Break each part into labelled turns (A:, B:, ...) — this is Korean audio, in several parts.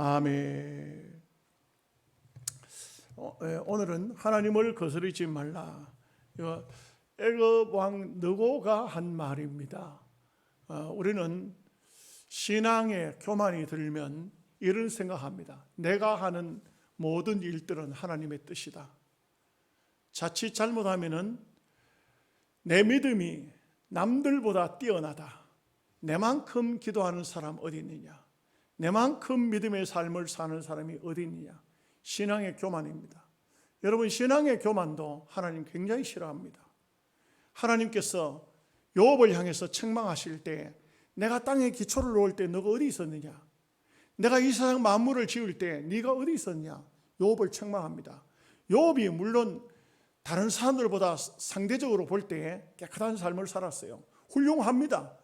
A: 아멘. 오늘은 하나님을 거스르지 말라. 애굽 왕 느고가 한 말입니다. 우리는 신앙에 교만이 들면 이런 생각합니다. 내가 하는 모든 일들은 하나님의 뜻이다. 자칫 잘못하면은 내 믿음이 남들보다 뛰어나다. 내만큼 기도하는 사람 어디 있느냐? 내만큼 믿음의 삶을 사는 사람이 어디 있느냐? 신앙의 교만입니다. 여러분, 신앙의 교만도 하나님 굉장히 싫어합니다. 하나님께서 욥을 향해서 책망하실 때, 내가 땅에 기초를 놓을 때 너가 어디 있었느냐? 내가 이 세상 만물을 지을 때 네가 어디 있었냐? 욥을 책망합니다. 욥이 물론 다른 사람들보다 상대적으로 볼 때 깨끗한 삶을 살았어요. 훌륭합니다.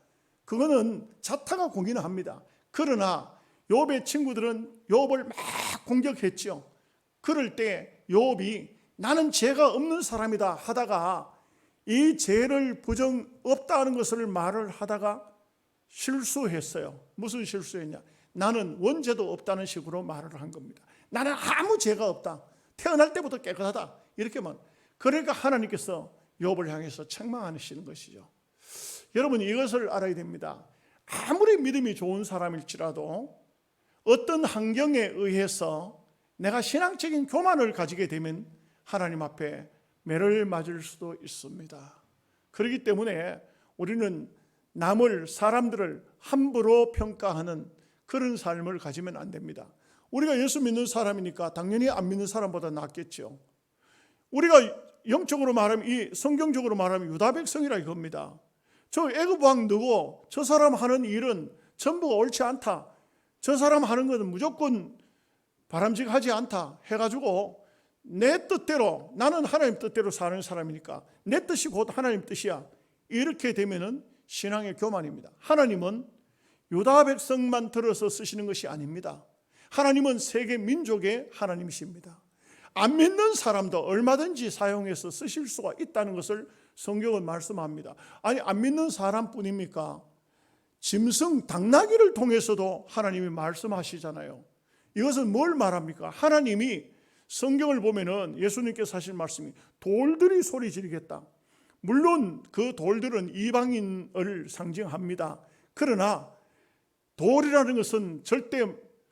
A: 그거는 자타가 공인합니다. 그러나 욥의 친구들은 욥을 막 공격했죠. 그럴 때 욥이 나는 죄가 없는 사람이다 하다가 이 죄를 부정 없다는 것을 말을 하다가 실수했어요. 무슨 실수했냐? 나는 원죄도 없다는 식으로 말을 한 겁니다. 나는 아무 죄가 없다. 태어날 때부터 깨끗하다. 이렇게만. 그러니까 하나님께서 욥을 향해서 책망하시는 것이죠. 여러분, 이것을 알아야 됩니다. 아무리 믿음이 좋은 사람일지라도 어떤 환경에 의해서 내가 신앙적인 교만을 가지게 되면 하나님 앞에 매를 맞을 수도 있습니다. 그렇기 때문에 우리는 남을, 사람들을 함부로 평가하는 그런 삶을 가지면 안 됩니다. 우리가 예수 믿는 사람이니까 당연히 안 믿는 사람보다 낫겠죠. 우리가 영적으로 말하면, 이 성경적으로 말하면 유다 백성이라 이겁니다. 저 애굽 왕 누구, 저 사람 하는 일은 전부가 옳지 않다, 저 사람 하는 것은 무조건 바람직하지 않다 해가지고 내 뜻대로, 나는 하나님 뜻대로 사는 사람이니까 내 뜻이 곧 하나님 뜻이야, 이렇게 되면은 신앙의 교만입니다. 하나님은 유다 백성만 들어서 쓰시는 것이 아닙니다. 하나님은 세계 민족의 하나님이십니다. 안 믿는 사람도 얼마든지 사용해서 쓰실 수가 있다는 것을 성경은 말씀합니다. 아니, 안 믿는 사람뿐입니까? 짐승, 당나귀를 통해서도 하나님이 말씀하시잖아요. 이것은 뭘 말합니까? 하나님이 성경을 보면은 예수님께서 하신 말씀이 돌들이 소리 지르겠다. 물론 그 돌들은 이방인을 상징합니다. 그러나 돌이라는 것은 절대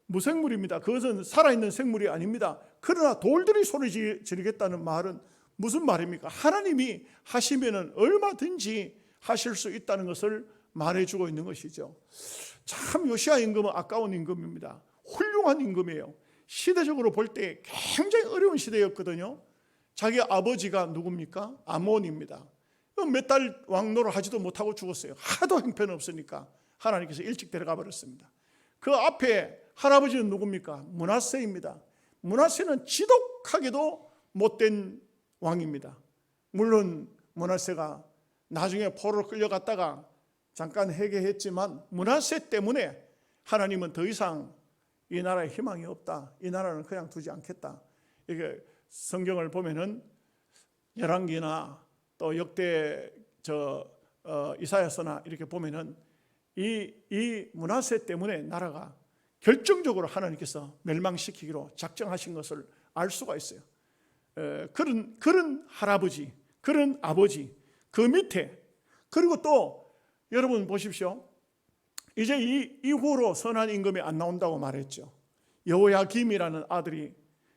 A: 무생물입니다. 그것은 살아있는 생물이 아닙니다. 그러나 돌들이 소리 지르겠다는 말은 무슨 말입니까? 하나님이 하시면은 얼마든지 하실 수 있다는 것을 말해주고 있는 것이죠. 참 요시야 임금은 아까운 임금입니다. 훌륭한 임금이에요. 시대적으로 볼 때 굉장히 어려운 시대였거든요. 자기 아버지가 누굽니까? 아몬입니다. 몇 달 왕노를 하지도 못하고 죽었어요. 하도 형편없으니까 하나님께서 일찍 데려가 버렸습니다. 그 앞에 할아버지는 누굽니까? 므낫세입니다. 므낫세는 지독하게도 못된 왕입니다. 물론 므낫세가 나중에 포로로 끌려갔다가 잠깐 회개했지만 므낫세 때문에 하나님은 더 이상 이 나라에 희망이 없다, 이 나라는 그냥 두지 않겠다. 이게 성경을 보면은 열왕기나 또 역대 이사야서나 이렇게 보면은 이 므낫세 때문에 나라가 결정적으로 하나님께서 멸망시키기로 작정하신 것을 알 수가 있어요. 그런 할아버지, 그런 아버지, 그 밑에, 그리고 또 여러분 보십시오. 이제 이 이후로 선한 임금이 안 나온다고 말했죠. 여호야김이라는 아들이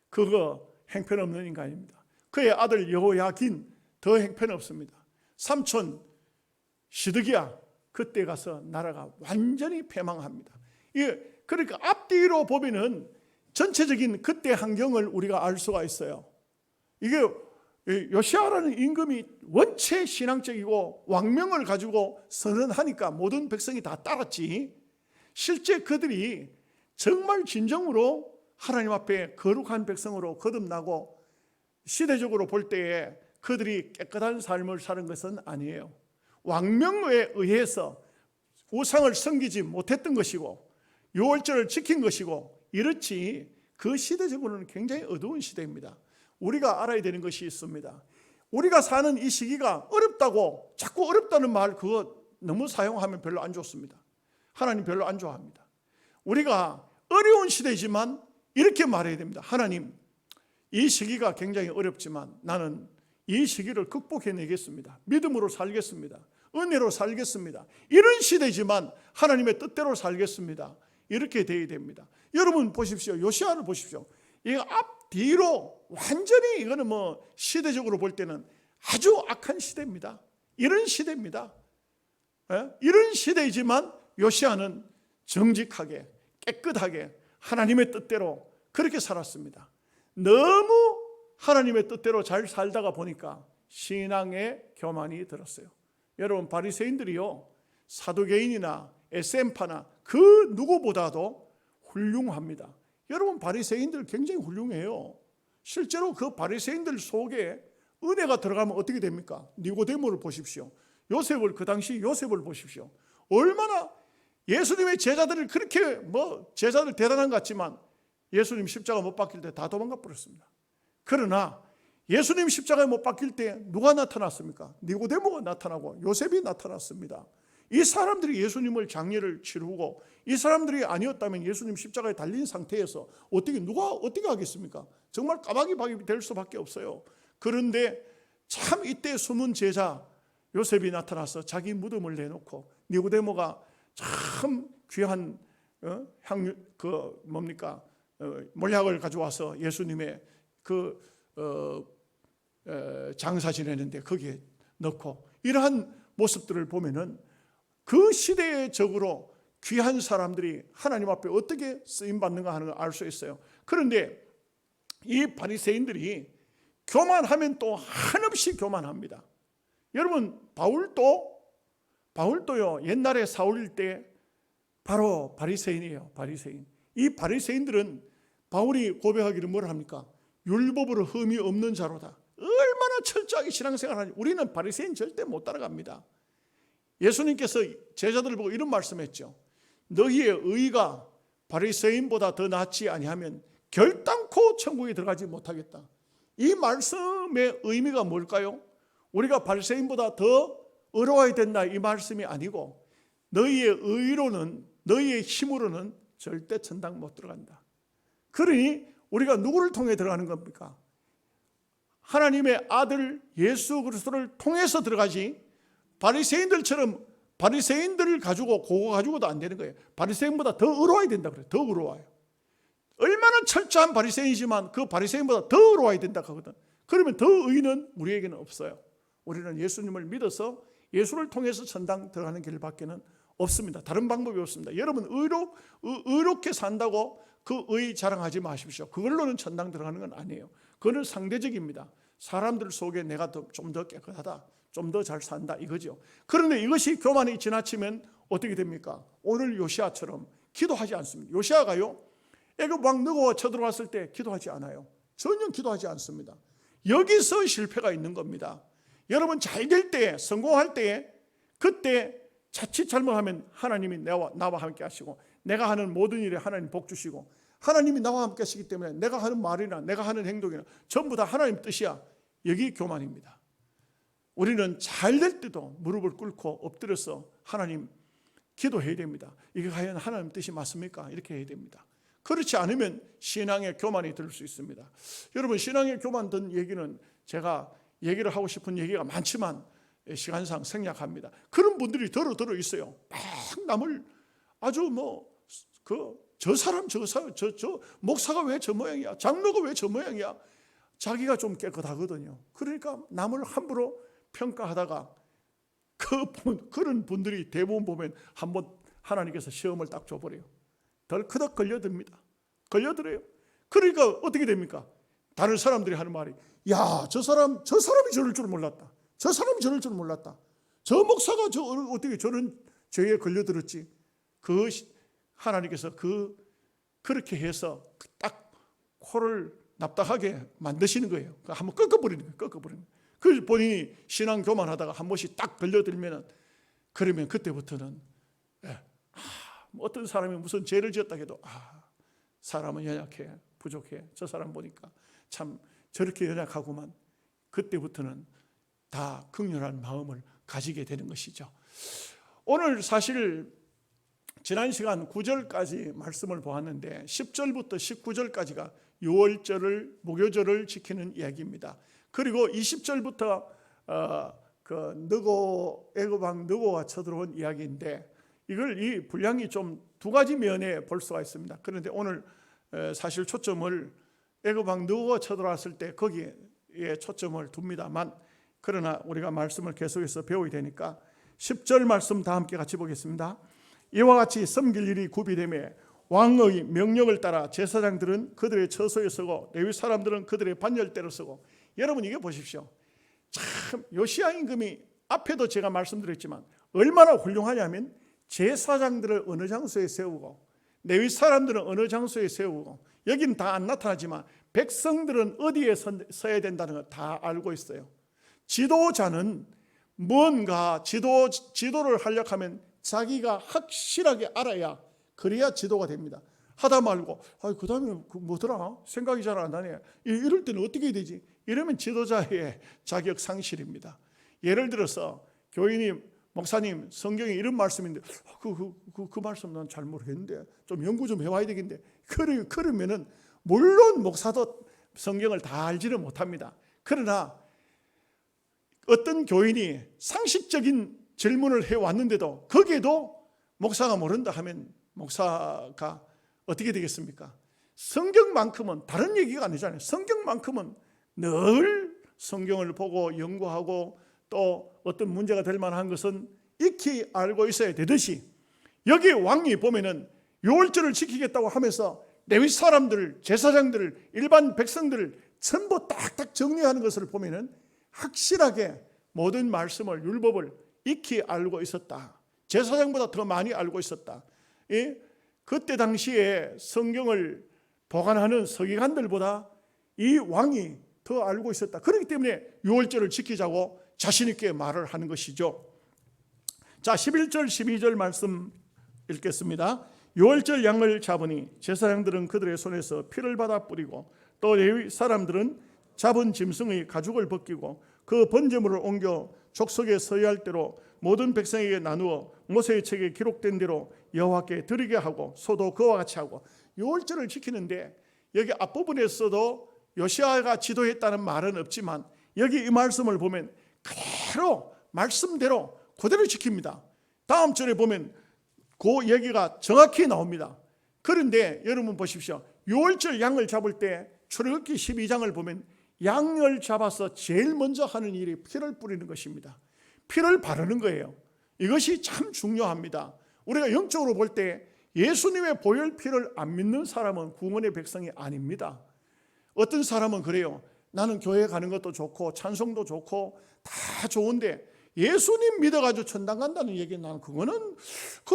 A: 그거 형편없는 인간입니다. 그의 아들 여호야긴 더 형편없습니다. 삼촌 시드기야, 그때 가서 나라가 완전히 패망합니다. 그러니까 앞뒤로 보면은 전체적인 그때 환경을 우리가 알 수가 있어요. 이게 요시야라는 임금이 원체 신앙적이고 왕명을 가지고 선언하니까 모든 백성이 다 따랐지, 실제 그들이 정말 진정으로 하나님 앞에 거룩한 백성으로 거듭나고 시대적으로 볼 때에 그들이 깨끗한 삶을 사는 것은 아니에요. 왕명에 의해서 우상을 섬기지 못했던 것이고 유월절을 지킨 것이고 이렇지, 그 시대적으로는 굉장히 어두운 시대입니다. 우리가 알아야 되는 것이 있습니다. 우리가 사는 이 시기가 어렵다고, 자꾸 어렵다는 말 그거 너무 사용하면 별로 안 좋습니다. 하나님 별로 안 좋아합니다. 우리가 어려운 시대지만 이렇게 말해야 됩니다. 하나님, 이 시기가 굉장히 어렵지만 나는 이 시기를 극복해내겠습니다. 믿음으로 살겠습니다. 은혜로 살겠습니다. 이런 시대지만 하나님의 뜻대로 살겠습니다. 이렇게 되어야 됩니다. 여러분 보십시오. 요시야를 보십시오. 이 앞뒤로 완전히 이거는 시대적으로 볼 때는 아주 악한 시대입니다. 이런 시대입니다. 이런 시대이지만 요시야는 정직하게 깨끗하게 하나님의 뜻대로 그렇게 살았습니다. 너무 하나님의 뜻대로 잘 살다가 보니까 신앙의 교만이 들었어요. 여러분 바리새인들이요, 사두개인이나 SM파나 그 누구보다도 훌륭합니다. 여러분 바리새인들 굉장히 훌륭해요. 실제로 그 바리새인들 속에 은혜가 들어가면 어떻게 됩니까? 니고데모를 보십시오. 요셉을, 그 당시 요셉을 보십시오. 얼마나 예수님의 제자들을 그렇게 제자들 대단한 것 같지만 예수님 십자가 못 박힐 때 다 도망가 버렸습니다. 그러나 예수님 십자가에 못 박힐 때 누가 나타났습니까? 니고데모가 나타나고 요셉이 나타났습니다. 이 사람들이 예수님을 장례를 치르고 이 사람들이 아니었다면 예수님 십자가에 달린 상태에서 누가 어떻게 하겠습니까? 정말 까마귀박이 될 수밖에 없어요. 그런데 참 이때 숨은 제자 요셉이 나타나서 자기 무덤을 내놓고 니고데모가 참 귀한 몰약을 가져와서 예수님의 장사 지내는데 거기에 넣고, 이러한 모습들을 보면은 그 시대의 적으로 귀한 사람들이 하나님 앞에 어떻게 쓰임 받는가 하는 걸 알 수 있어요. 그런데 이 바리새인들이 교만하면 또 한없이 교만합니다. 여러분 바울도요 옛날에 사울일 때 바로 바리새인이에요. 바리새인. 이 바리새인들은 바울이 고백하기를 뭐라 합니까? 율법으로 흠이 없는 자로다. 얼마나 철저하게 신앙생활하는지. 우리는 바리새인 절대 못 따라갑니다. 예수님께서 제자들을 보고 이런 말씀했죠. 너희의 의가 바리새인보다 더 낫지 아니하면 결단코 천국에 들어가지 못하겠다. 이 말씀의 의미가 뭘까요? 우리가 바리새인보다 더 의로워야 된다 이 말씀이 아니고, 너희의 의로는, 너희의 힘으로는 절대 천당 못 들어간다. 그러니 우리가 누구를 통해 들어가는 겁니까? 하나님의 아들 예수 그리스도를 통해서 들어가지, 바리새인들처럼 바리새인들을 가지고 그거 가지고도 안 되는 거예요. 바리새인보다 더 의로워야 된다 그래요. 더 의로워요. 얼마나 철저한 바리새인이지만 그 바리새인보다 더 의로워야 된다 하거든. 그러면 더 의는 우리에게는 없어요. 우리는 예수님을 믿어서 예수를 통해서 천당 들어가는 길밖에는 없습니다. 다른 방법이 없습니다. 여러분 의롭게 산다고 그 의 자랑하지 마십시오. 그걸로는 천당 들어가는 건 아니에요. 그거는 상대적입니다. 사람들 속에 내가 좀 더 깨끗하다, 좀 더 잘 산다 이거죠. 그런데 이것이 교만이 지나치면 어떻게 됩니까? 오늘 요시야처럼 기도하지 않습니다. 요시야가요 애굽 왕 느고가 쳐들어왔을 때 기도하지 않아요. 전혀 기도하지 않습니다. 여기서 실패가 있는 겁니다. 여러분 잘 될 때, 성공할 때, 그때 자칫 잘못하면 하나님이 나와 함께 하시고, 내가 하는 모든 일에 하나님 복 주시고, 하나님이 나와 함께 하시기 때문에 내가 하는 말이나 내가 하는 행동이나 전부 다 하나님 뜻이야. 여기 교만입니다. 우리는 잘 될 때도 무릎을 꿇고 엎드려서 하나님 기도해야 됩니다. 이게 과연 하나님 뜻이 맞습니까? 이렇게 해야 됩니다. 그렇지 않으면 신앙의 교만이 들 수 있습니다. 여러분 신앙의 교만 든 얘기는 제가 얘기를 하고 싶은 얘기가 많지만 시간상 생략합니다. 그런 분들이 들어 있어요. 막 남을 아주 저 사람 저 목사가 왜 저 모양이야, 장로가 왜 저 모양이야. 자기가 좀 깨끗하거든요. 그러니까 남을 함부로 평가하다가 그런 분들이 대부분 보면 한번 하나님께서 시험을 딱 줘버려요. 덜커덕 걸려듭니다. 걸려들어요. 그러니까 어떻게 됩니까? 다른 사람들이 하는 말이, 야, 저 사람이 저럴 줄 몰랐다. 저 사람이 저럴 줄 몰랐다. 저 목사가 어떻게 저런 죄에 걸려들었지. 하나님께서 그렇게 해서 딱 코를 납작하게 만드시는 거예요. 한번 꺾어버리는 거예요. 꺾어버리는 거예요. 그래서 본인이 신앙 교만하다가 한 번씩 딱 걸려들면, 그러면 그때부터는 어떤 사람이 무슨 죄를 지었다 해도 사람은 연약해, 부족해. 저 사람 보니까 참 저렇게 연약하구만. 그때부터는 다 긍휼한 마음을 가지게 되는 것이죠. 오늘 사실 지난 시간 9절까지 말씀을 보았는데 10절부터 19절까지가 유월절을 무교절을 지키는 이야기입니다. 그리고 20절부터 애굽 왕 느고가 쳐들어온 이야기인데 이걸 이 분량이 좀 두 가지 면에 볼 수가 있습니다. 그런데 오늘 사실 초점을 애굽 왕 느고가 쳐들어왔을 때 거기에 초점을 둡니다만, 그러나 우리가 말씀을 계속해서 배워야 되니까 10절 말씀 다 함께 같이 보겠습니다. 이와 같이 섬길 일이 구비되매 왕의 명령을 따라 제사장들은 그들의 처소에 서고 레위 사람들은 그들의 반열대로 서고. 여러분 이게 보십시오. 참 요시야 임금이 앞에도 제가 말씀드렸지만 얼마나 훌륭하냐면 제사장들을 어느 장소에 세우고 레위 사람들은 어느 장소에 세우고, 여기는 다 안 나타나지만 백성들은 어디에 서야 된다는 걸 다 알고 있어요. 지도자는 뭔가 지도를 하려고 하면 자기가 확실하게 알아야, 그래야 지도가 됩니다. 하다 말고 그 다음에 뭐더라 생각이 잘 안 나네, 이럴 때는 어떻게 해야 되지, 이러면 지도자의 자격 상실입니다. 예를 들어서 교인이 목사님 성경에 이런 말씀인데 그 말씀 난 잘 모르겠는데 좀 연구 좀 해봐야 되겠는데, 그러면은 물론 목사도 성경을 다 알지는 못합니다. 그러나 어떤 교인이 상식적인 질문을 해왔는데도 거기에도 목사가 모른다 하면 목사가 어떻게 되겠습니까? 성경만큼은 다른 얘기가 아니잖아요. 성경만큼은 늘 성경을 보고 연구하고 또 어떤 문제가 될 만한 것은 익히 알고 있어야 되듯이, 여기 왕이 보면은 유월절을 지키겠다고 하면서 레위 사람들, 제사장들, 일반 백성들을 전부 딱딱 정리하는 것을 보면은 확실하게 모든 말씀을, 율법을 익히 알고 있었다. 제사장보다 더 많이 알고 있었다. 그때 당시에 성경을 보관하는 서기관들보다 이 왕이 더 알고 있었다. 그렇기 때문에 유월절을 지키자고 자신 있게 말을 하는 것이죠. 자, 11절 12절 말씀 읽겠습니다. 유월절 양을 잡으니 제사장들은 그들의 손에서 피를 받아 뿌리고 또 레위 사람들은 잡은 짐승의 가죽을 벗기고 그 번제물을 옮겨 족속에 서야 할 대로 모든 백성에게 나누어 모세의 책에 기록된 대로 여호와께 드리게 하고 소도 그와 같이 하고. 유월절을 지키는데 여기 앞부분에서도 요시야가 지도했다는 말은 없지만 여기 이 말씀을 보면 그대로 말씀대로 그대로 지킵니다. 다음 절에 보면 그 얘기가 정확히 나옵니다. 그런데 여러분 보십시오. 유월절 양을 잡을 때 출애굽기 12장을 보면 양을 잡아서 제일 먼저 하는 일이 피를 뿌리는 것입니다. 피를 바르는 거예요. 이것이 참 중요합니다. 우리가 영적으로 볼 때 예수님의 보혈 피를 안 믿는 사람은 구원의 백성이 아닙니다. 어떤 사람은 그래요. 나는 교회 가는 것도 좋고 찬송도 좋고 다 좋은데 예수님 믿어가지고 천당 간다는 얘기는 나는 그거는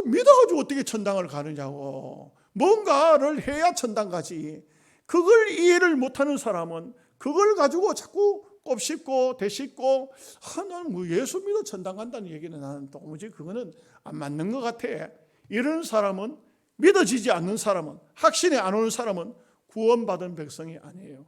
A: 믿어가지고 어떻게 천당을 가느냐고. 뭔가를 해야 천당 가지. 그걸 이해를 못하는 사람은 그걸 가지고 자꾸 꼽씹고 대씹고 나는 뭐 예수 믿어 천당 간다는 얘기는 나는 도무지 그거는 안 맞는 것 같아. 이런 사람은, 믿어지지 않는 사람은, 확신이 안 오는 사람은 구원받은 백성이 아니에요.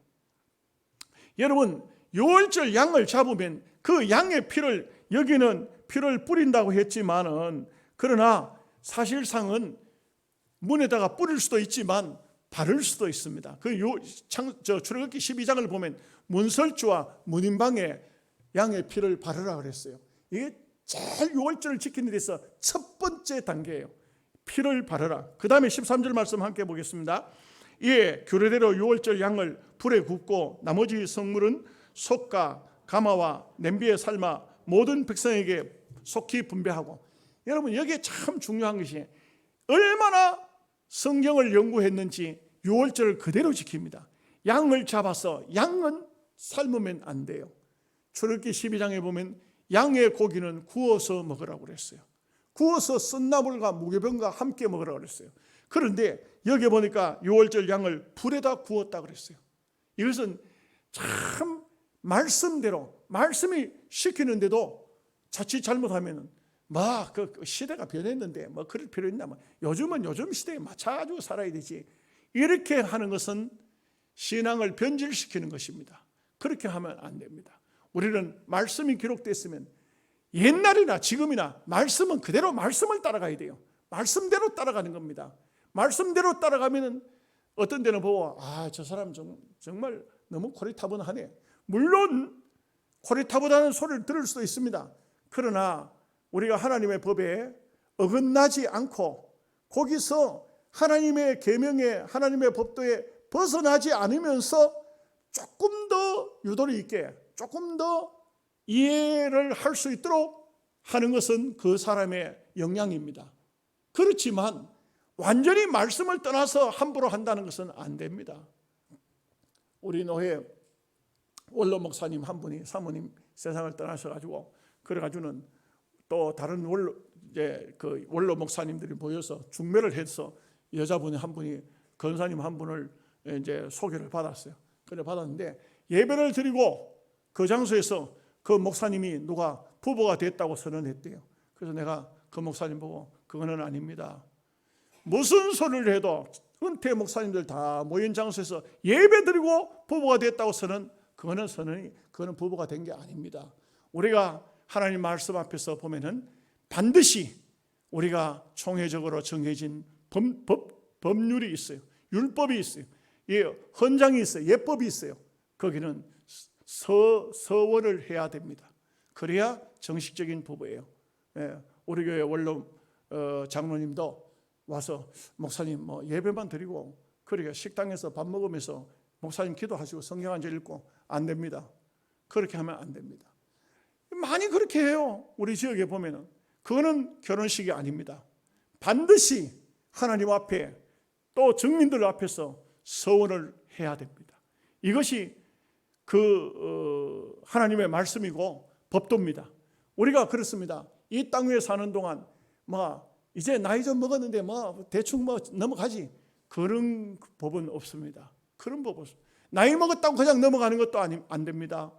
A: 여러분, 유월절 양을 잡으면 그 양의 피를, 여기는 피를 뿌린다고 했지만은, 그러나 사실상은 문에다가 뿌릴 수도 있지만 바를 수도 있습니다. 출애굽기 12장을 보면 문설주와 문인방에 양의 피를 바르라 그랬어요. 이게 제일 유월절을 지키는 데서 첫 번째 단계예요. 피를 바르라. 그 다음에 13절 말씀 함께 보겠습니다. 이에 규례대로 유월절 양을 불에 굽고 나머지 성물은 솥과 가마와 냄비에 삶아 모든 백성에게 속히 분배하고. 여러분 여기에 참 중요한 것이 얼마나 성경을 연구했는지 유월절을 그대로 지킵니다. 양을 잡아서, 양은 삶으면 안 돼요. 출애굽기 12장에 보면 양의 고기는 구워서 먹으라고 그랬어요. 구워서 쓴나물과 무교병과 함께 먹으라고 그랬어요. 그런데 여기 보니까 유월절 양을 불에다 구웠다 그랬어요. 이것은 참 말씀대로, 말씀이 시키는데도 자칫 잘못하면 그 시대가 변했는데 그럴 필요 있나, 요즘은 요즘 시대에 맞춰가지고 살아야 되지, 이렇게 하는 것은 신앙을 변질시키는 것입니다. 그렇게 하면 안 됩니다. 우리는 말씀이 기록됐으면 옛날이나 지금이나 말씀은 그대로 말씀을 따라가야 돼요. 말씀대로 따라가는 겁니다. 말씀대로 따라가면은 어떤 데는 보고 저 사람 정말 너무 고리타분하네. 물론 고리타분하는 소리를 들을 수도 있습니다. 그러나 우리가 하나님의 법에 어긋나지 않고 거기서 하나님의 계명에 하나님의 법도에 벗어나지 않으면서 조금 더 유도리 있게 조금 더 이해를 할 수 있도록 하는 것은 그 사람의 역량입니다. 그렇지만 완전히 말씀을 떠나서 함부로 한다는 것은 안 됩니다. 우리 노회 원로 목사님 한 분이 사모님 세상을 떠나셔가지고 그래가지고는 또 다른 원로 목사님들이 모여서 중매를 해서 여자분이 한 분이 권사님 한 분을 이제 소개를 받았어요. 그래 받았는데 예배를 드리고 그 장소에서 그 목사님이 누가 부부가 됐다고 선언했대요. 그래서 내가 그 목사님 보고 그거는 아닙니다. 무슨 소리를 해도 은퇴 목사님들 다 모인 장소에서 예배 드리고 부부가 됐다고 그거는 부부가 된 게 아닙니다. 우리가 하나님 말씀 앞에서 보면은 반드시 우리가 총회적으로 정해진 법률이 있어요. 율법이 있어요. 헌장이 있어요. 예법이 있어요. 거기는 서원을 해야 됩니다. 그래야 정식적인 부부예요. 우리 교회 원로 장로님도 와서 목사님 예배만 드리고 그러니까 식당에서 밥 먹으면서 목사님 기도하시고 성경 한 절 읽고 안 됩니다. 그렇게 하면 안 됩니다. 많이 그렇게 해요. 우리 지역에 보면은 그거는 결혼식이 아닙니다. 반드시 하나님 앞에 또 증민들 앞에서 서원을 해야 됩니다. 이것이 하나님의 말씀이고 법도입니다. 우리가 그렇습니다. 이 땅 위에 사는 동안 이제 나이 좀 먹었는데 대충 넘어가지. 그런 법은 없습니다. 그런 법 없습니다. 나이 먹었다고 그냥 넘어가는 것도 안 됩니다.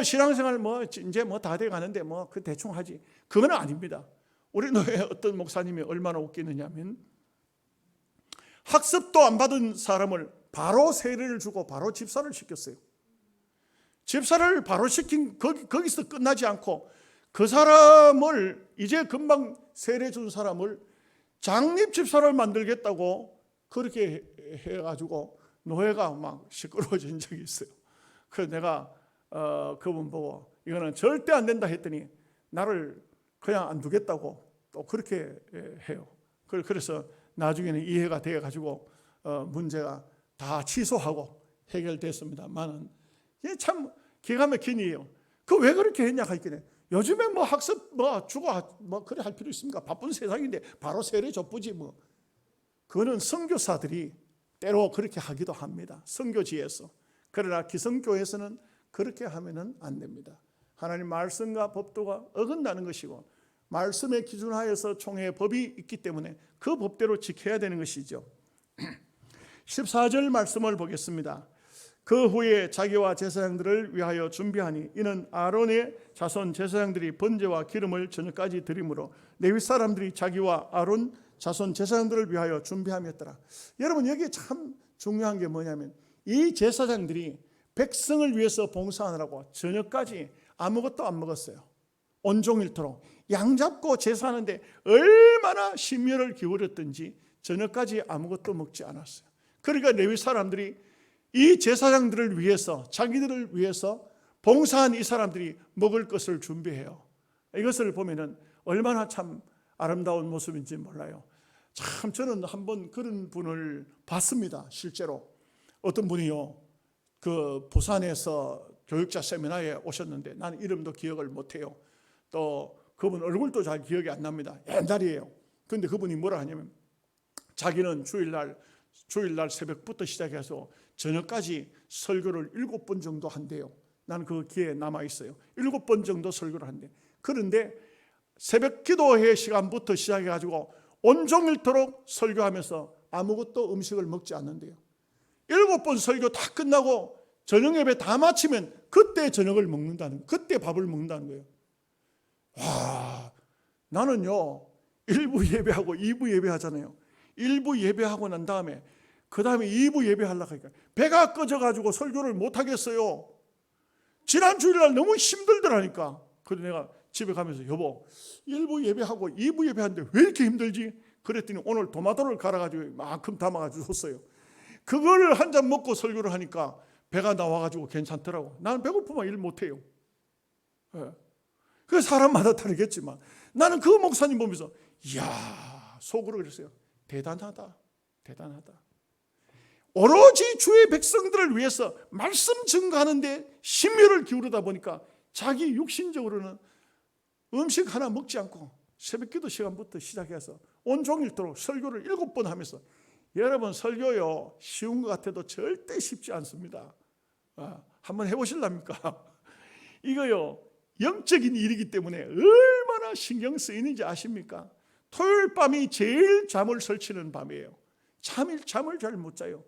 A: 신앙생활 이제 다 돼 가는데 그 대충 하지. 그건 아닙니다. 우리 노예 어떤 목사님이 얼마나 웃기느냐면 학습도 안 받은 사람을 바로 세례를 주고 바로 집사를 시켰어요. 집사를 바로 시킨 거기서 끝나지 않고 그 사람을 이제 금방 세례 준 사람을 장립 집사를 만들겠다고 그렇게 해가지고 노예가 막 시끄러워진 적이 있어요. 그래서 내가 그분 보고 이거는 절대 안 된다 했더니 나를 그냥 안 두겠다고 또 그렇게 해요. 그래서 나중에는 이해가 되어가지고 문제가 다 취소하고 해결됐습니다만은 이게 참 기가 막힌 일이에요. 그 왜 그렇게 했냐 하니까 요즘에 학습 주고 그래 할 필요 있습니까? 바쁜 세상인데 바로 세례 줬부지 그거는 선교사들이 때로 그렇게 하기도 합니다. 선교지에서. 그러나 기성교회에서는 그렇게 하면은 안 됩니다. 하나님 말씀과 법도가 어긋나는 것이고 말씀의 기준하에서 총회의 법이 있기 때문에 그 법대로 지켜야 되는 것이죠. 14절 말씀을 보겠습니다. 그 후에 자기와 제사장들을 위하여 준비하니 이는 아론의 자손 제사장들이 번제와 기름을 저녁까지 드림으로 레위 사람들이 자기와 아론 자손 제사장들을 위하여 준비함이었더라. 여러분 여기 참 중요한 게 뭐냐면 이 제사장들이 백성을 위해서 봉사하느라고 저녁까지 아무것도 안 먹었어요. 온종일토록 양 잡고 제사하는데 얼마나 심혈을 기울였든지 저녁까지 아무것도 먹지 않았어요. 그러니까 레위 사람들이 이 제사장들을 위해서 자기들을 위해서 봉사한 이 사람들이 먹을 것을 준비해요. 이것을 보면은 얼마나 참 아름다운 모습인지 몰라요. 참 저는 한번 그런 분을 봤습니다. 실제로 어떤 분이요 그 부산에서 교육자 세미나에 오셨는데 나는 이름도 기억을 못해요. 또 그분 얼굴도 잘 기억이 안 납니다. 옛날이에요. 그런데 그분이 뭐라 하냐면 자기는 주일날 새벽부터 시작해서 저녁까지 설교를 7번 정도 한대요. 나는 그 기회에 남아있어요. 7번 정도 설교를 한대. 그런데 새벽 기도회 시간부터 시작해가지고 온종일토록 설교하면서 아무것도 음식을 먹지 않는데요. 7번 설교 다 끝나고 저녁 예배 다 마치면 그때 저녁을 먹는다는 거예요. 그때 밥을 먹는다는 거예요. 와, 나는요 1부 예배하고 2부 예배하잖아요. 1부 예배하고 난 다음에 그 다음에 2부 예배하려고 하니까 배가 꺼져가지고 설교를 못하겠어요. 지난 주일날 너무 힘들더라니까. 그래서 내가 집에 가면서 여보 1부 예배하고 2부 예배하는데 왜 이렇게 힘들지? 그랬더니 오늘 도마도를 갈아가지고 이만큼 담아가지고 줬어요. 그걸 한 잔 먹고 설교를 하니까 배가 나와가지고 괜찮더라고. 나는 배고프면 일 못해요. 예. 그 사람마다 다르겠지만 나는 그 목사님 보면서 이야, 속으로 그랬어요. 대단하다. 오로지 주의 백성들을 위해서 말씀 증거하는데 심혈을 기울이다 보니까 자기 육신적으로는 음식 하나 먹지 않고 새벽기도 시간부터 시작해서 온종일도록 설교를 7번 하면서, 여러분 설교요 쉬운 것 같아도 절대 쉽지 않습니다. 한번 해보실랍니까? 이거요 영적인 일이기 때문에 얼마나 신경 쓰이는지 아십니까? 토요일 밤이 제일 잠을 설치는 밤이에요. 잠을 잘 못 자요.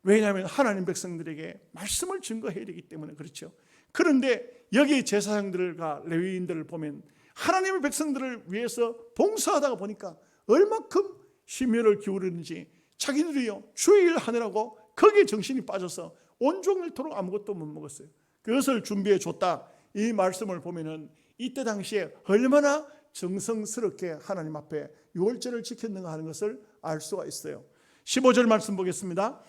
A: 왜냐하면 하나님 백성들에게 말씀을 증거해야 되기 때문에 그렇죠. 그런데 여기 제사장들과 레위인들을 보면 하나님의 백성들을 위해서 봉사하다가 보니까 얼마큼 심혈을 기울이는지, 자기들이요 주의 일 하느라고 거기에 정신이 빠져서 온종일토록 아무것도 못 먹었어요. 그것을 준비해 줬다. 이 말씀을 보면은 이때 당시에 얼마나 정성스럽게 하나님 앞에 유월절을 지켰는가 하는 것을 알 수가 있어요. 15절 말씀 보겠습니다.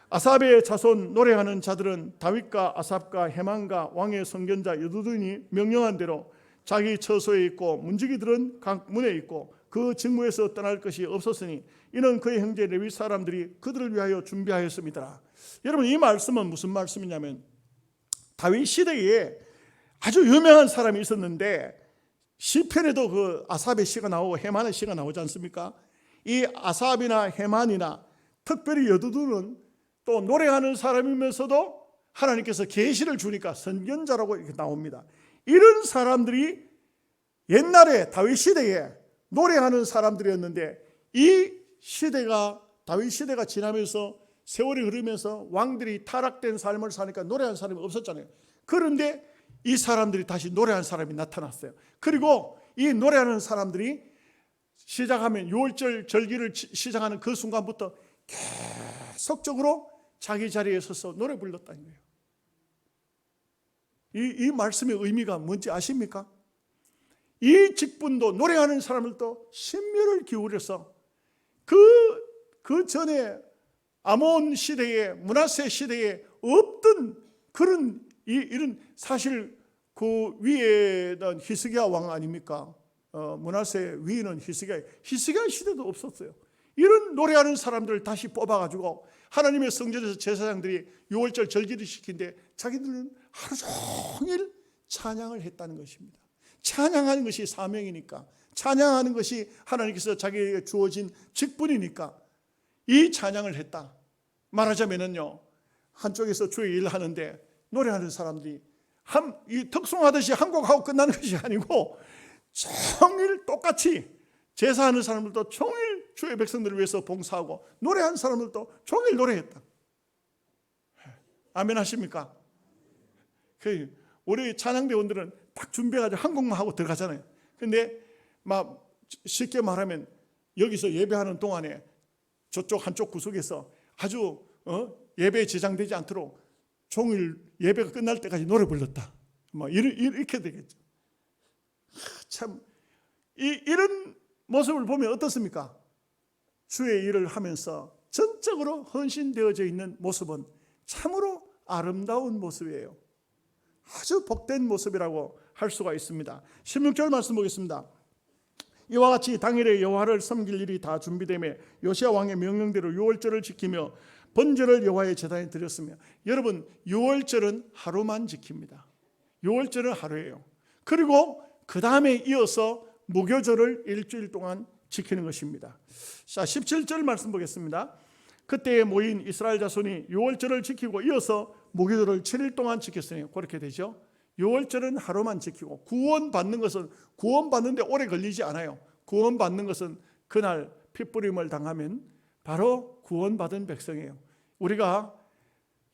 A: 아삽의 자손 노래하는 자들은 다윗과 아삽과 헤만과 왕의 선견자 여두둔이 명령한 대로 자기 처소에 있고 문지기들은 각 문에 있고 그 직무에서 떠날 것이 없었으니 이는 그의 형제 레위 사람들이 그들을 위하여 준비하였습니다. 여러분, 이 말씀은 무슨 말씀이냐면 다윗 시대에 아주 유명한 사람이 있었는데 시편에도 그 아삽의 시가 나오고 헤만의 시가 나오지 않습니까? 이 아삽이나 헤만이나 특별히 여두둔은 또 노래하는 사람이면서도 하나님께서 계시를 주니까 선견자라고 이렇게 나옵니다. 이런 사람들이 옛날에 다윗 시대에 노래하는 사람들이었는데, 이 시대가 다윗 시대가 지나면서 세월이 흐르면서 왕들이 타락된 삶을 사니까 노래하는 사람이 없었잖아요. 그런데 이 사람들이 다시 노래하는 사람이 나타났어요. 그리고 이 노래하는 사람들이 시작하면 유월절 절기를 시작하는 그 순간부터 계속적으로 자기 자리에 서서 노래 불렀다는 거예요. 이 말씀의 의미가 뭔지 아십니까? 이 직분도 노래하는 사람들도 심혈을 기울여서 그 전에 아몬 시대에 므낫세 시대에 없던 그런 이런, 사실 그 위에는 히스기야 왕 아닙니까? 므낫세 위는 히스기야 시대도 없었어요. 이런 노래하는 사람들을 다시 뽑아가지고 하나님의 성전에서 제사장들이 유월절 절기를 시킨데 자기들은 하루 종일 찬양을 했다는 것입니다. 찬양하는 것이 사명이니까, 찬양하는 것이 하나님께서 자기에게 주어진 직분이니까 이 찬양을 했다. 말하자면은요, 한쪽에서 주의 일을 하는데 노래하는 사람들이 이 특송하듯이 한 곡 하고 끝나는 것이 아니고 종일 똑같이, 제사하는 사람들도 종일 주의 백성들을 위해서 봉사하고 노래하는 사람들도 종일 노래했다. 아멘 하십니까? 우리 찬양대원들은 딱 준비해가지고 한 곡만 하고 들어가잖아요. 근데 막 쉽게 말하면 여기서 예배하는 동안에 저쪽 한쪽 구석에서 아주 예배에 지장되지 않도록 종일 예배가 끝날 때까지 노래 불렀다. 뭐 이렇게 되겠죠. 참 이런 모습을 보면 어떻습니까? 주의 일을 하면서 전적으로 헌신되어져 있는 모습은 참으로 아름다운 모습이에요. 아주 복된 모습이라고 할 수가 있습니다. 16절 말씀 보겠습니다. 이와 같이 당일에 여호와를 섬길 일이 다 준비되며 요시야 왕의 명령대로 유월절을 지키며 번제를 여호와의 제단에 드렸으며, 여러분 유월절은 하루만 지킵니다. 유월절은 하루예요. 그리고 그 다음에 이어서 무교절을 일주일 동안 지키는 것입니다. 자, 17절 말씀 보겠습니다. 그때에 모인 이스라엘 자손이 유월절을 지키고 이어서 무교절을 7일 동안 지켰으니 그렇게 되죠. 유월절은 하루만 지키고, 구원받는 것은 구원받는데 오래 걸리지 않아요. 구원받는 것은 그날 핏부림을 당하면 바로 구원받은 백성이에요. 우리가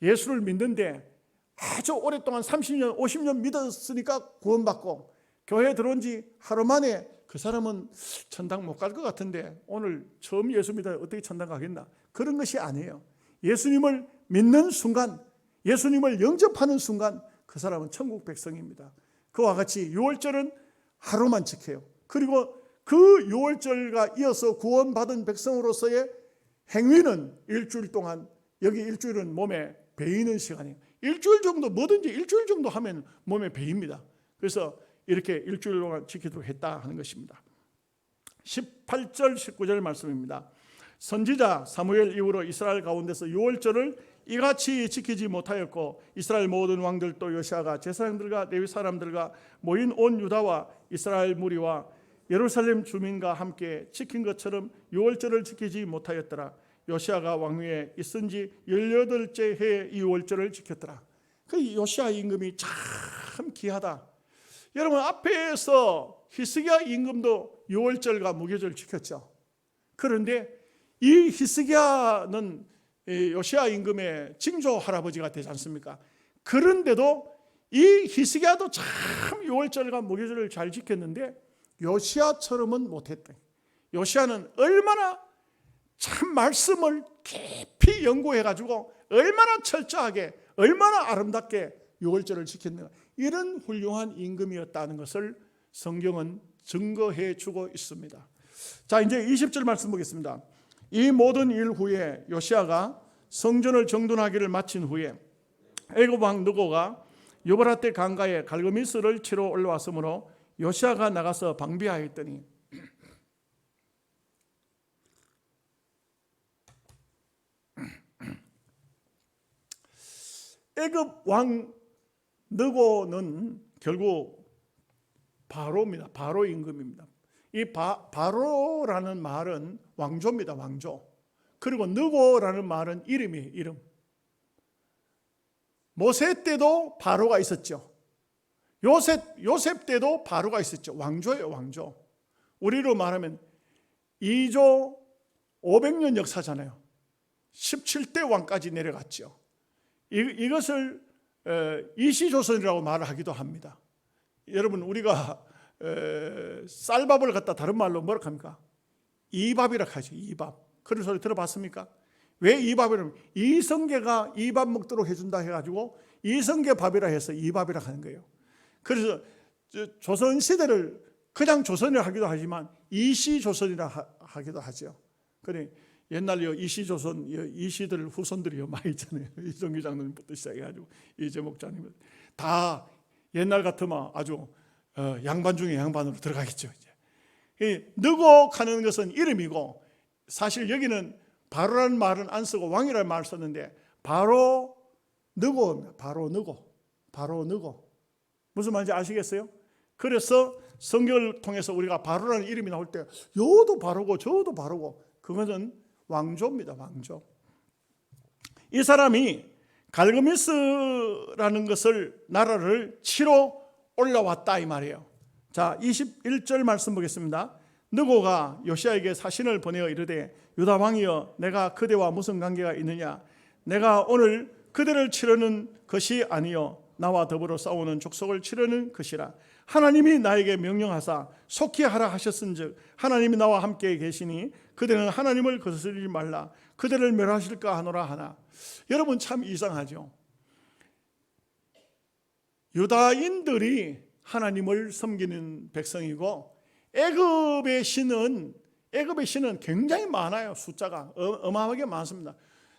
A: 예수를 믿는데 아주 오랫동안 30년 50년 믿었으니까 구원받고, 교회에 들어온 지 하루 만에 그 사람은 천당 못 갈 것 같은데 오늘 처음 예수 믿어야 어떻게 천당 가겠나, 그런 것이 아니에요. 예수님을 믿는 순간, 예수님을 영접하는 순간 그 사람은 천국 백성입니다. 그와 같이 유월절은 하루만 지켜요. 그리고 그 유월절과 이어서 구원받은 백성으로서의 행위는 일주일 동안, 여기 일주일은 몸에 배이는 시간이에요. 일주일 정도, 뭐든지 일주일 정도 하면 몸에 배입니다. 그래서 이렇게 일주일 동안 지키도록 했다 하는 것입니다. 18절 19절 말씀입니다. 선지자 사무엘 이후로 이스라엘 가운데서 유월절을 이같이 지키지 못하였고 이스라엘 모든 왕들도 요시아가 제사장들과 레위 사람들과 모인 온 유다와 이스라엘 무리와 예루살렘 주민과 함께 지킨 것처럼 유월절을 지키지 못하였더라. 요시아가 왕위에 있은 지 18째 해에 이 유월절을 지켰더라. 그 요시아 임금이 참 귀하다. 여러분, 앞에서 히스기야 임금도 유월절과 무교절 지켰죠. 그런데 이 히스기야는 요시야 임금의 징조 할아버지가 되지 않습니까? 그런데도 이 히스기야도 참 유월절과 무교절을 잘 지켰는데 요시야처럼은 못했다. 요시야는 얼마나 참 말씀을 깊이 연구해가지고 얼마나 철저하게, 얼마나 아름답게 유월절을 지켰는가, 이런 훌륭한 임금이었다는 것을 성경은 증거해 주고 있습니다. 자, 이제 20절 말씀 보겠습니다. 이 모든 일 후에 요시아가 성전을 정돈하기를 마친 후에 애굽 왕 느고가 유브라데 강가에 갈그미스를 치러 올라왔으므로 요시아가 나가서 방비하였더니 애굽 왕 느고는 결국 바로입니다. 바로 임금입니다. 이 바로라는 말은 왕조입니다. 왕조. 그리고 느고라는 말은 이름이에요. 이름. 모세 때도 바로가 있었죠. 요셉 때도 바로가 있었죠. 왕조예요. 왕조. 우리로 말하면 2조 500년 역사잖아요. 17대 왕까지 내려갔죠. 이것을 이시조선이라고 말을 하기도 합니다. 여러분, 우리가 쌀밥을 갖다 다른 말로 뭐라고 합니까? 이밥이라고 하죠. 이밥. 그런 소리 들어봤습니까? 왜 이밥이라면 이성계가 이밥 먹도록 해준다 해가지고 이성계 밥이라 해서 이밥이라고 하는 거예요. 그래서 조선시대를 그냥 조선이라 하기도 하지만 이시조선이라 하기도 하죠. 그래, 옛날에 이시조선 이시들 후손들이 많이 있잖아요. 이정규 장로님부터 시작해가지고 이재 목자님 다 옛날 같으면 아주 양반 중에 양반으로 들어가겠죠. 이제 느고하는 것은 이름이고, 사실 여기는 바로라는 말은 안 쓰고 왕이라는 말을 썼는데 바로 느고입니다. 바로 느고. 무슨 말인지 아시겠어요? 그래서 성경을 통해서 우리가 바로라는 이름이 나올 때 요도 바로고 저도 바로고, 그것은 왕조입니다. 왕조. 이 사람이 갈그미스라는 것을 나라를 치러 올라왔다 이 말이에요. 자, 21절 말씀 보겠습니다. 느고가 요시아에게 사신을 보내어 이르되 유다 왕이여, 내가 그대와 무슨 관계가 있느냐? 내가 오늘 그대를 치르는 것이 아니요 나와 더불어 싸우는 족속을 치르는 것이라. 하나님이 나에게 명령하사 속히 하라 하셨은즉 하나님이 나와 함께 계시니 그대는 하나님을 거스르지 말라. 그대를 멸하실까 하노라 하나. 여러분, 참 이상하죠. 유다인들이 하나님을 섬기는 백성이고 애굽의 신은 굉장히 많아요. 숫자가 어마어마하게 많습니다.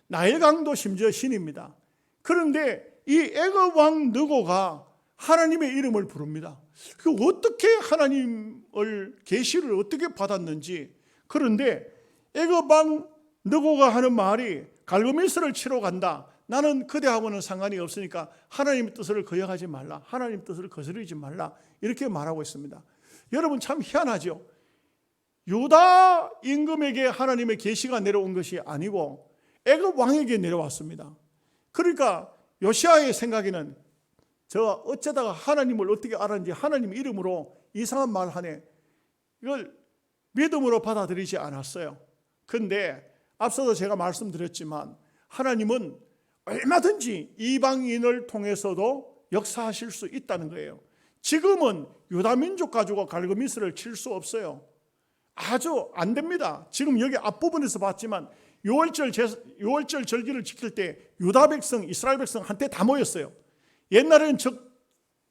A: 나일강도 심지어 신입니다. 그런데 이 애굽 왕 느고가 하나님의 이름을 부릅니다. 그 어떻게 하나님을 계시를 어떻게 받았는지. 그런데 애굽 왕 느고가 하는 말이 갈그미스를 치러 간다. 나는 그대하고는 상관이 없으니까 하나님의 뜻을 거역하지 말라. 하나님의 뜻을 거스르지 말라. 이렇게 말하고 있습니다. 여러분, 참 희한하죠. 유다 임금에게 하나님의 계시가 내려온 것이 아니고 애굽 왕에게 내려왔습니다. 그러니까 요시아의 생각에는 저 어쩌다가 하나님을 어떻게 알았는지 하나님 이름으로 이상한 말 하네. 이걸 믿음으로 받아들이지 않았어요. 그런데 앞서도 제가 말씀드렸지만 하나님은 얼마든지 이방인을 통해서도 역사하실 수 있다는 거예요. 지금은 유다 민족 가지고 갈그미스를 칠 수 없어요. 아주 안 됩니다. 지금 여기 앞부분에서 봤지만 유월절 절기를 지킬 때 유다 백성, 이스라엘 백성 한테 다 모였어요. 옛날에는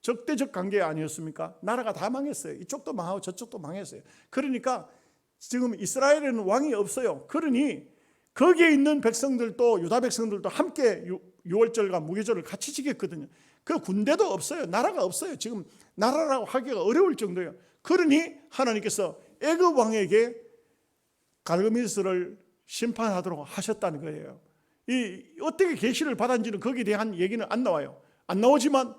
A: 적대적 관계 아니었습니까? 나라가 다 망했어요. 이쪽도 망하고 저쪽도 망했어요. 그러니까 지금 이스라엘에는 왕이 없어요. 그러니 거기에 있는 백성들도, 유다 백성들도 함께 유월절과 무교절을 같이 지켰거든요. 그 군대도 없어요. 나라가 없어요. 지금 나라라고 하기가 어려울 정도예요. 그러니 하나님께서 애굽 왕에게 갈그미스를 심판하도록 하셨다는 거예요. 이 어떻게 계시를 받았는지는 거기에 대한 얘기는 안 나와요. 안 나오지만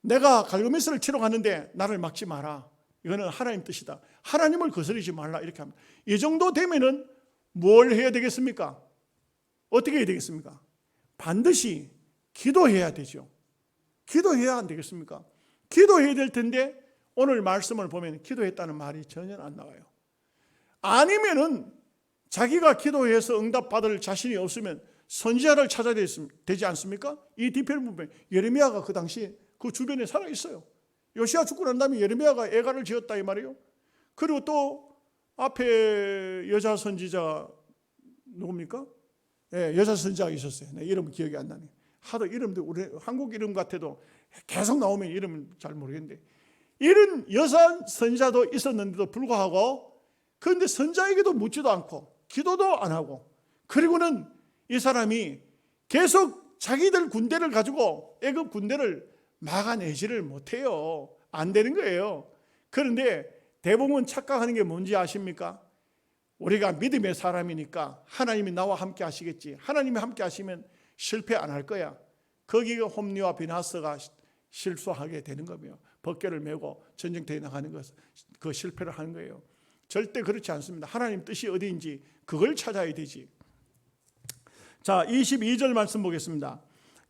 A: 내가 갈그미스를 치러 가는데 나를 막지 마라. 이거는 하나님 뜻이다. 하나님을 거스르지 말라. 이렇게 합니다. 이 정도 되면은 뭘 해야 되겠습니까? 어떻게 해야 되겠습니까? 반드시 기도해야 되죠. 기도해야 안 되겠습니까? 기도해야 될 텐데 오늘 말씀을 보면 기도했다는 말이 전혀 안 나와요. 아니면은 자기가 기도해서 응답받을 자신이 없으면 선지자를 찾아야 되지 않습니까? 이 뒤편을 보면 예레미야가 그 당시 그 주변에 살아 있어요. 요시야 죽고 난 다음에 예레미야가 애가를 지었다 이 말이에요. 그리고 또 앞에 여자 선지자 누굽니까? 예, 여자 선지자가 있었어요. 내 이름은 기억이 안 나네. 하도 이름도 우리 한국 이름 같아도 계속 나오면 이름은 잘 모르겠는데 이런 여자 선지자도 있었는데도 불구하고 그런데 선지자에게도 묻지도 않고 기도도 안 하고 그리고는 이 사람이 계속 자기들 군대를 가지고 애굽 군대를 막아내지를 못해요. 안 되는 거예요. 그런데 대부분 착각하는 게 뭔지 아십니까? 우리가 믿음의 사람이니까 하나님이 나와 함께 하시겠지. 하나님이 함께 하시면 실패 안 할 거야. 거기가 홈리와 비나스가 실수하게 되는 거며 벗개를 메고 전쟁터에 나가는 것, 그 실패를 하는 거예요. 절대 그렇지 않습니다. 하나님 뜻이 어디인지 그걸 찾아야 되지. 자, 22절 말씀 보겠습니다.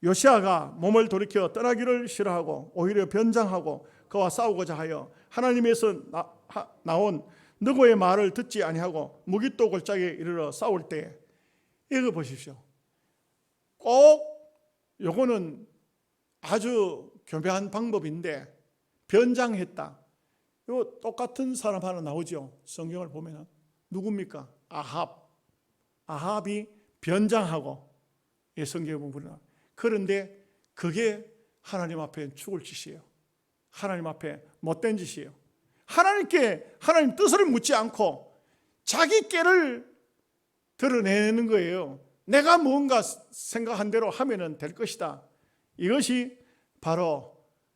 A: 요시아가 몸을 돌이켜 떠나기를 싫어하고 오히려 변장하고 그와 싸우고자 하여 하나님에서 나온 누구의 말을 듣지 아니하고 무기또 골짜기에 이르러 싸울 때 이거 보십시오. 꼭 요거는 아주 교묘한 방법인데 변장했다. 요 똑같은 사람 하나 나오죠. 성경을 보면 누굽니까? 아합이 변장하고 이 성경에 보면 그런데 그게 하나님 앞에 죽을 짓이에요. 하나님 앞에 못된 짓이에요. 하나님께 하나님 뜻을 묻지 않고 자기 깨를 드러내는 거예요. 내가 뭔가 생각한 대로 하면 될 것이다. 이것이 바로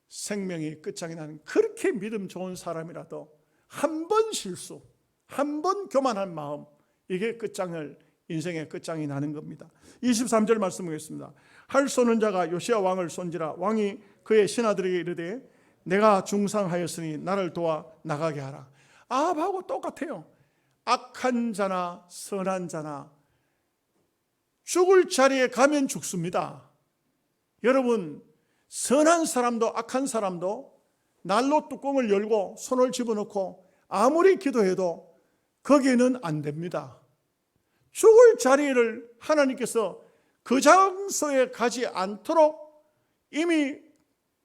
A: 생명이 끝장이 나는 그렇게 믿음 좋은 사람이라도 한 번 실수, 한 번 교만한 마음 이게 끝장을 인생의 끝장이 나는 겁니다. 23절 말씀 보겠습니다. 활 쏘는 자가 요시야 왕을 쏜지라 왕이 그의 신하들에게 이르되 내가 중상하였으니 나를 도와 나가게 하라. 아합하고 똑같아요. 악한 자나 선한 자나 죽을 자리에 가면 죽습니다. 여러분 선한 사람도 악한 사람도 난로 뚜껑을 열고 손을 집어넣고 아무리 기도해도 거기에는 안 됩니다. 죽을 자리를 하나님께서 그 장소에 가지 않도록 이미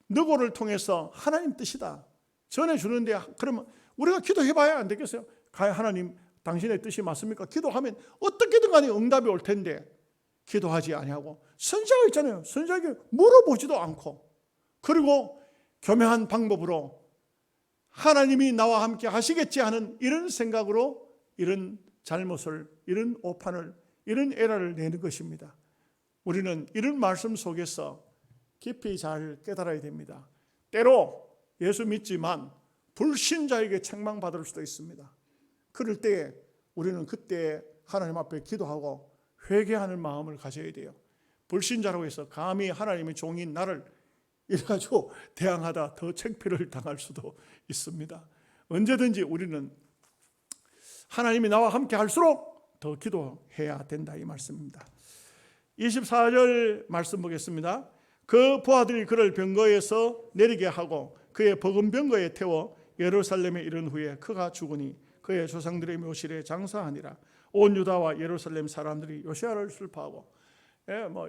A: 누구를 통해서 하나님 뜻이다 전해주는데 그러면 우리가 기도해봐야 안 되겠어요? 과연 하나님 당신의 뜻이 맞습니까? 기도하면 어떻게든 간에 응답이 올 텐데 기도하지 아니하고 선지자가 있잖아요. 선지자에게 물어보지도 않고 그리고 교묘한 방법으로 하나님이 나와 함께 하시겠지 하는 이런 생각으로 이런 잘못을, 이런 오판을, 이런 에러를 내는 것입니다. 우리는 이런 말씀 속에서 깊이 잘 깨달아야 됩니다. 때로 예수 믿지만 불신자에게 책망받을 수도 있습니다. 그럴 때 우리는 그때 하나님 앞에 기도하고 회개하는 마음을 가져야 돼요. 불신자라고 해서 감히 하나님의 종인 나를 이래가지고 대항하다 더 창피를 당할 수도 있습니다. 언제든지 우리는 하나님이 나와 함께 할수록 더 기도해야 된다 이 말씀입니다. 24절 말씀 보겠습니다. 그 부하들이 그를 병거에서 내리게 하고 그의 버금 병거에 태워 예루살렘에 이른 후에 그가 죽으니 그의 조상들의 묘실에 장사하니라. 온 유다와 예루살렘 사람들이 요시야를 슬퍼하고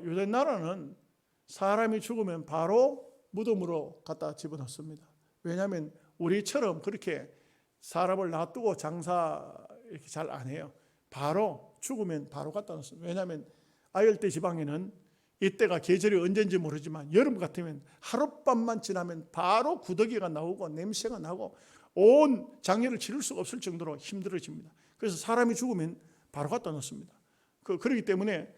A: 유대 나라는 사람이 죽으면 바로 무덤으로 갖다 집어넣습니다. 왜냐하면 우리처럼 그렇게 사람을 놔두고 장사 이렇게 잘 안 해요. 바로 죽으면 바로 갖다 놓습니다. 왜냐하면 아열대 지방에는 이때가 계절이 언제인지 모르지만 여름 같으면 하룻밤만 지나면 바로 구더기가 나오고 냄새가 나고 온 장례를 치를 수가 없을 정도로 힘들어집니다. 그래서 사람이 죽으면 바로 갖다 놓습니다. 그렇기 때문에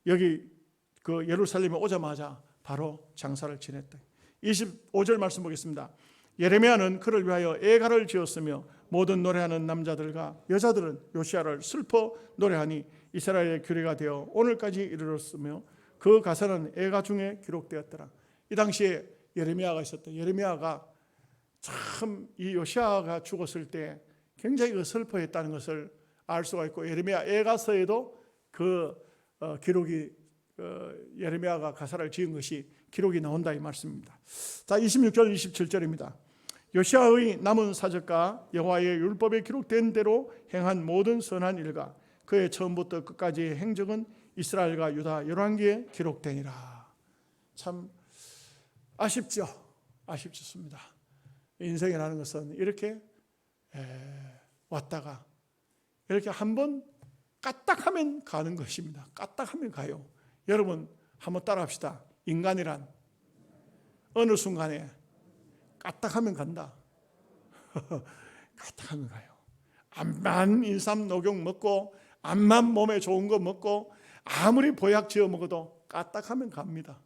A: 여기 그 예루살렘에 오자마자 바로 장사를 지냈다. 25절 말씀 보겠습니다. 예레미야는 그를 위하여 애가를 지었으며 모든 노래하는 남자들과 여자들은 요시야를 슬퍼 노래하니 이스라엘의 규례가 되어 오늘까지 이르렀으며 그 가사는 애가 중에 기록되었더라. 이 당시에 예레미야가 있었다. 예레미야가 참 이 요시야가 죽었을 때 굉장히 슬퍼했다는 것을 알 수가 있고 예레미야 애가서에도 그 기록이 예레미야가 가사를 지은 것이 기록이 나온다 이 말씀입니다. 자, 26절 27절입니다. 요시야의 남은 사적과 여호와의 율법에 기록된 대로 행한 모든 선한 일과 그의 처음부터 끝까지의 행적은 이스라엘과 유다 열왕기에 기록되니라. 참 아쉽습니다. 인생이라는 것은 이렇게 왔다가 이렇게 한번 까딱하면 가는 것입니다. 까딱하면 가요. 여러분 한번 따라합시다. 인간이란 어느 순간에 까딱하면 간다. 까딱하면 가요. 암만 인삼 녹용 먹고 암만 몸에 좋은 거 먹고 아무리 보약 지어 먹어도 까딱하면 갑니다.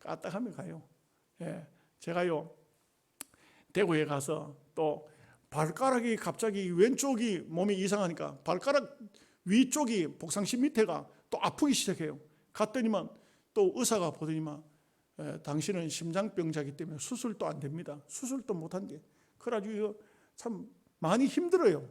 A: 까딱하면 가요. 제가요 대구에 가서 또 발가락이 갑자기 왼쪽이 몸이 이상하니까 발가락 위쪽이 복상심 밑에가 또 아프기 시작해요. 갔더니만 또 의사가 보더니만 당신은 심장병자이기 때문에 수술도 안 됩니다. 수술도 못한대. 그래가지고 이거 참 많이 힘들어요.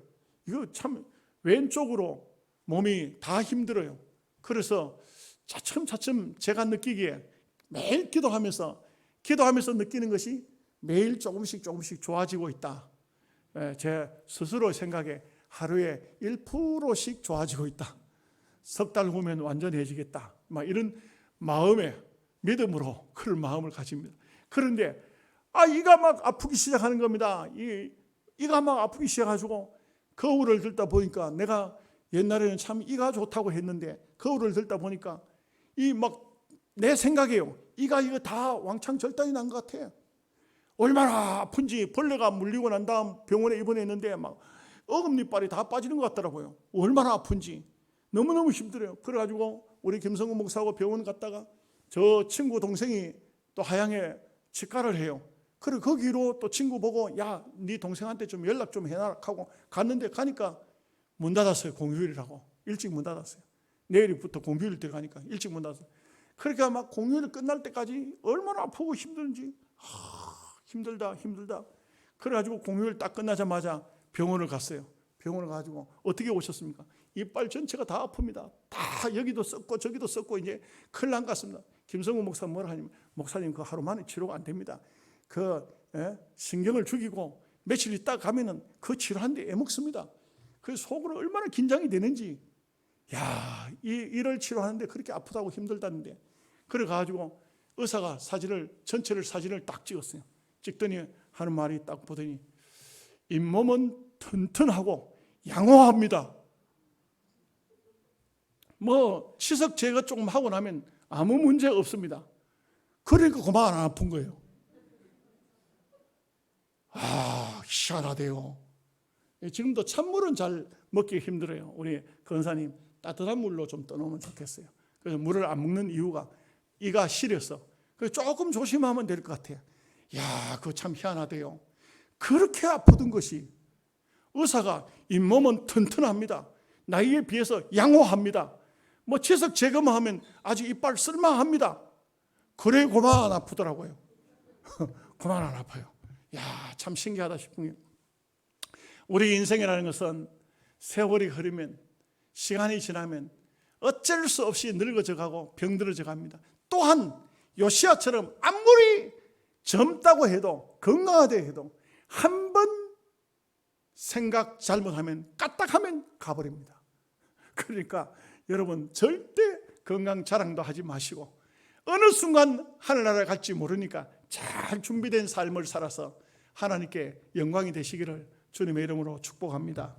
A: 이거 참 왼쪽으로 몸이 다 힘들어요. 그래서 차츰차츰 제가 느끼기에 매일 기도하면서 느끼는 것이 매일 조금씩 좋아지고 있다. 제 스스로 생각에 하루에 1%씩 좋아지고 있다. 석 달 후면 완전해지겠다. 막 이런 마음에 믿음으로 그런 마음을 가집니다. 그런데 이가 막 아프기 시작하는 겁니다. 이가 막 아프기 시작해가지고 거울을 들다 보니까 내가 옛날에는 참 이가 좋다고 했는데 거울을 들다 보니까 이 막 내 생각이에요. 이가 이거 다 왕창 절단이 난 것 같아. 얼마나 아픈지 벌레가 물리고 난 다음 병원에 입원했는데 막 어금니빨이 다 빠지는 것 같더라고요. 얼마나 아픈지 너무너무 힘들어요. 그래가지고 우리 김성근 목사하고 병원 갔다가 저 친구 동생이 또 하양에 치과를 해요. 그래 거기로 또 친구 보고 야, 네 동생한테 좀 연락 좀 해놔라 하고 갔는데 가니까 문 닫았어요. 공휴일이라고. 일찍 문 닫았어요. 내일부터 공휴일 들어가니까 일찍 문 닫았어요. 그러니까 막 공휴일 끝날 때까지 얼마나 아프고 힘든지 힘들다. 그래가지고 공휴일 딱 끝나자마자 병원을 갔어요. 병원을 가지고 어떻게 오셨습니까? 이빨 전체가 다 아픕니다. 다 여기도 썩고 저기도 썩고 이제 큰일 난 것 같습니다. 김성우 목사 뭐라 하냐면 목사님 그 하루 만에 치료가 안 됩니다. 신경을 죽이고 며칠 있다 가면은 그 치료하는데 애먹습니다. 그 속으로 얼마나 긴장이 되는지 이를 치료하는데 그렇게 아프다고 힘들다는데 그래 가지고 의사가 전체를 사진을 딱 찍었어요. 찍더니 하는 말이 딱 보더니 잇몸은 튼튼하고 양호합니다. 치석 제거 조금 하고 나면 아무 문제 없습니다. 그러니까 그만 안 아픈 거예요. 희한하대요. 지금도 찬물은 잘 먹기 힘들어요. 우리 권사님 따뜻한 물로 좀 떠놓으면 좋겠어요. 그래서 물을 안 먹는 이유가 이가 시려서. 그래서 조금 조심하면 될 것 같아요. 그거 참 희한하대요. 그렇게 아프던 것이 의사가 잇몸은 튼튼합니다. 나이에 비해서 양호합니다. 치석 제거만 하면 아주 이빨 쓸만합니다. 그래 그만 안 아프더라고요. 그만 안 아파요. 참 신기하다 싶은 게 우리 인생이라는 것은 세월이 흐르면 시간이 지나면 어쩔 수 없이 늙어져 가고 병들어져 갑니다. 또한 요시야처럼 아무리 젊다고 해도 건강하다 해도 한 번 생각 잘못하면 까딱하면 가버립니다. 그러니까 여러분 절대 건강 자랑도 하지 마시고 어느 순간 하늘나라에 갈지 모르니까 잘 준비된 삶을 살아서 하나님께 영광이 되시기를 주님의 이름으로 축복합니다.